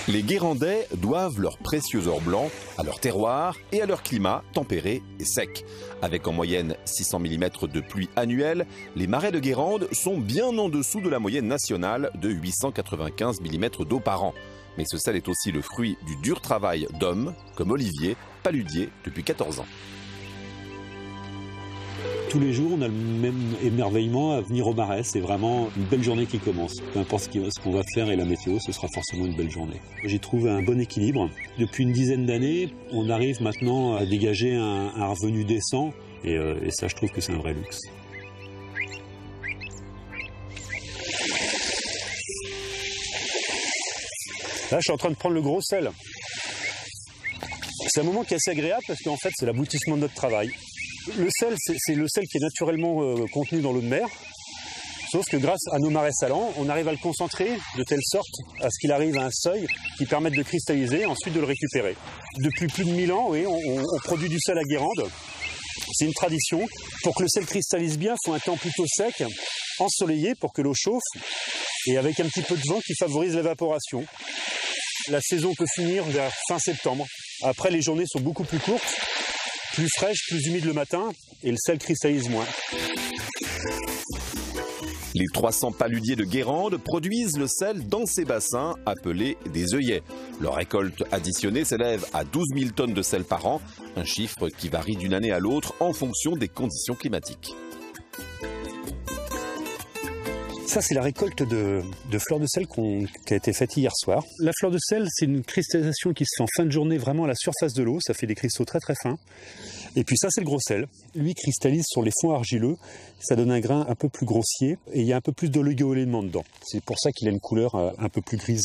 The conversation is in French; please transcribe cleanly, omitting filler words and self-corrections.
Les Guérandais doivent leur précieux or blanc à leur terroir et à leur climat tempéré et sec. Avec en moyenne 600 mm de pluie annuelle, les marais de Guérande sont bien en dessous de la moyenne nationale de 895 mm d'eau par an. Mais ce sel est aussi le fruit du dur travail d'hommes comme Olivier, paludier depuis 14 ans. Tous les jours, on a le même émerveillement à venir au marais. C'est vraiment une belle journée qui commence. Peu importe ce qu'on va faire et la météo, ce sera forcément une belle journée. J'ai trouvé un bon équilibre. Depuis une dizaine d'années, on arrive maintenant à dégager un revenu décent. Et ça, je trouve que c'est un vrai luxe. Là, je suis en train de prendre le gros sel. C'est un moment qui est assez agréable parce qu'en fait, c'est l'aboutissement de notre travail. Le sel, c'est le sel qui est naturellement contenu dans l'eau de mer, sauf que grâce à nos marais salants, on arrive à le concentrer de telle sorte à ce qu'il arrive à un seuil qui permette de cristalliser et ensuite de le récupérer. Depuis plus de 1000 ans, oui, on produit du sel à Guérande. C'est une tradition. Pour que le sel cristallise bien, il faut un temps plutôt sec, ensoleillé pour que l'eau chauffe et avec un petit peu de vent qui favorise l'évaporation. La saison peut finir vers fin septembre. Après, les journées sont beaucoup plus courtes, plus fraîches, plus humides le matin et le sel cristallise moins. Les 300 paludiers de Guérande produisent le sel dans ces bassins appelés des œillets. Leur récolte additionnée s'élève à 12 000 tonnes de sel par an, un chiffre qui varie d'une année à l'autre en fonction des conditions climatiques. Ça, c'est la récolte de fleurs de sel qui a été faite hier soir. La fleur de sel, c'est une cristallisation qui se fait en fin de journée vraiment à la surface de l'eau. Ça fait des cristaux très très fins. Et puis ça, c'est le gros sel. Lui cristallise sur les fonds argileux. Ça donne un grain un peu plus grossier et il y a un peu plus d'oligo-éléments dedans. C'est pour ça qu'il a une couleur un peu plus grise.